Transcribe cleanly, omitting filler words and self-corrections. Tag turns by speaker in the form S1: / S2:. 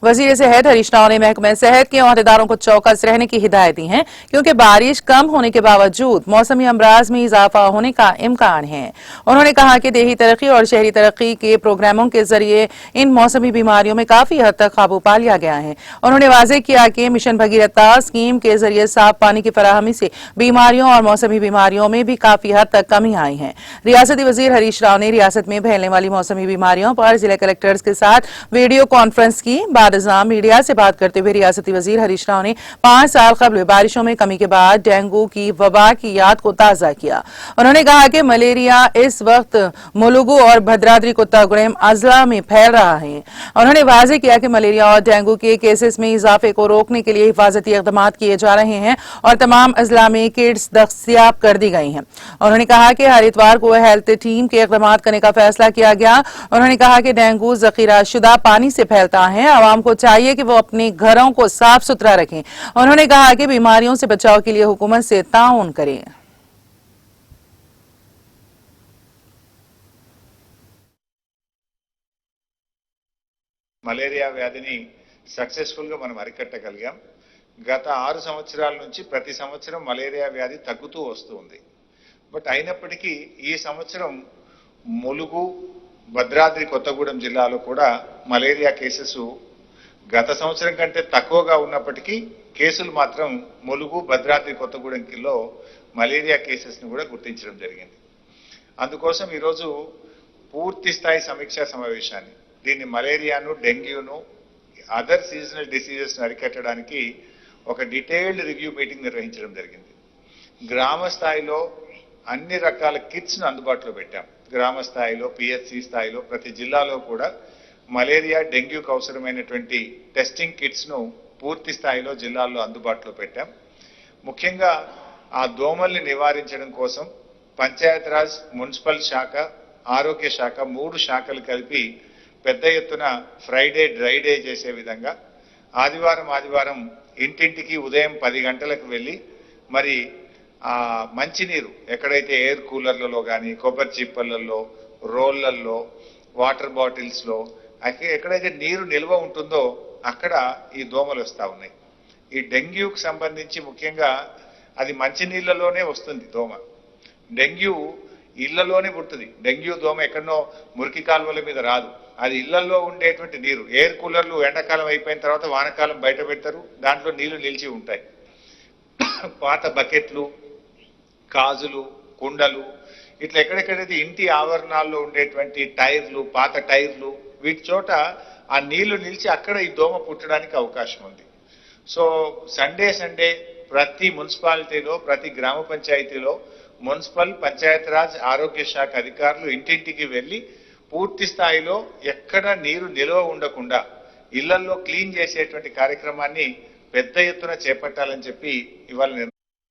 S1: वजीर सेहत हरीश राव ने महकमे सेहत के अहदेदारों को चौकस रहने की हिदायत दी है क्योंकि बारिश कम होने के बावजूद मौसमी अमराज में इजाफा होने का इम्कान है। उन्होंने कहा कि देही तरक्की और शहरी तरक्की के प्रोग्रामों के जरिए इन मौसमी बीमारियों में काफी हद तक काबू पा लिया गया है। उन्होंने वाजे किया कि मिशन भगीरथ स्कीम के जरिए साफ पानी की फराहमी से बीमारियों और मौसमी बीमारियों में भी काफी हद तक कमी आई है। रियासती वजीर हरीश राव ने रियासत में फैलने वाली मौसमी बीमारियों पर जिला कलेक्टर्स के साथ वीडियो कॉन्फ्रेंस की। बादजाम मीडिया से बात करते हुए रियासती वजीर हरीश राव ने 5 साल कबल बारिशों में कमी के बाद डेंगू की वबा की याद को ताजा किया। उन्होंने कहा कि मलेरिया इस वक्त मुलुगु और भद्राद्री कोत्तागुडेम अजला में फैल रहा है। उन्होंने वाजे किया कि मलेरिया और डेंगू के केसेस में इजाफे को रोकने के लिए हिफाजती इकदाम किए जा रहे हैं और तमाम अजला में किट्स दस्तयाब कर दी गई हैं। उन्होंने कहा कि हर इतवार को हेल्थ टीम के इकदाम करने का फैसला किया गया। उन्होंने कहा कि डेंगू जखीरा शुदा पानी से फैलता है, आवाम को चाहिए कि वो अपने घरों को साफ सुथरा रखें। उन्होंने कहा कि बीमारियों से बचाव के लिए हुकूमत से ताउन करें।
S2: మలేరియా వ్యాధిని సక్సెస్ఫుల్ గా మనం అరికట్టగలిగాం. గత 6 సంవత్సరాల నుంచి ప్రతి సంవత్సరం మలేరియా వ్యాధి తగ్గుతూ వస్తుంది. బట్ అయినప్పటికీ ఈ సంవత్సరం ములుగు భద్రాద్రి కొత్తగూడెం జిల్లాలో కూడా మలేరియా కేసెస్ గత సంవత్సరం కంటే తక్కువగా ఉన్నప్పటికీ కేసులు మాత్రం ములుగు భద్రాద్రి కొత్తగూడెంలో మలేరియా కేసెస్ ని కూడా గుర్తించడం జరిగింది. అందుకోసం ఈరోజు పూర్తి స్థాయి సమీక్షా సమావేశాన్ని దీన్ని మలేరియాను డెంగ్యూను అదర్ సీజనల్ డిసీజెస్ అరికట్టడానికి ఒక డీటెయిల్డ్ రివ్యూ మీటింగ్ నిర్వహించడం జరిగింది. గ్రామ స్థాయిలో అన్ని రకాల కిట్స్ ను అందుబాటులో పెట్టాం. గ్రామ స్థాయిలో పిహెచ్సి స్థాయిలో ప్రతి జిల్లాలో కూడా మలేరియా డెంగ్యూకు అవసరమైనటువంటి టెస్టింగ్ కిట్స్ ను పూర్తి స్థాయిలో జిల్లాల్లో అందుబాటులో పెట్టాం. ముఖ్యంగా ఆ దోమల్ని నివారించడం కోసం పంచాయతీరాజ్, మున్సిపల్ శాఖ, ఆరోగ్య శాఖ 3 శాఖలు కలిపి పెద్ద ఎత్తున ఫ్రైడే డ్రై డే చేసే విధంగా ఆదివారం ఇంటింటికి ఉదయం 10 గంటలకు వెళ్ళి మరి ఆ మంచినీరు ఎక్కడైతే ఎయిర్ కూలర్లలో కానీ కొబ్బరి చిప్పలలో రోళ్లలో వాటర్ బాటిల్స్లో ఎక్కడైతే నీరు నిల్వ ఉంటుందో అక్కడ ఈ దోమలు వస్తూ ఉన్నాయి. ఈ డెంగ్యూకి సంబంధించి ముఖ్యంగా అది మంచినీళ్ళలోనే వస్తుంది దోమ. డెంగ్యూ ఇళ్లలోనే పుడుతుంది. డెంగ్యూ దోమ ఎక్కడనో మురికి కాలువల మీద రాదు. అది ఇళ్లలో ఉండేటువంటి నీరు, ఎయిర్ కూలర్లు ఎండాకాలం అయిపోయిన తర్వాత వానకాలం బయట పెడతారు, దాంట్లో నీళ్లు నిలిచి ఉంటాయి. పాత బకెట్లు, కాజులు, కుండలు, ఇట్లా ఎక్కడెక్కడైతే ఇంటి ఆవరణాల్లో ఉండేటువంటి టైర్లు, పాత టైర్లు, వీటి చోట ఆ నీళ్లు నిలిచి అక్కడ ఈ దోమ పుట్టడానికి అవకాశం ఉంది. సో సండే ప్రతి మున్సిపాలిటీలో, ప్రతి గ్రామ పంచాయతీలో మున్సిపల్, పంచాయతీరాజ్, ఆరోగ్య శాఖ అధికారులు ఇంటింటికి వెళ్ళి పూర్తి స్థాయిలో ఎక్కడ నీరు నిల్వ ఉండకుండా ఇళ్లలో క్లీన్ చేసేటువంటి కార్యక్రమాన్ని పెద్ద ఎత్తున చేపట్టాలని చెప్పి ఇవాళ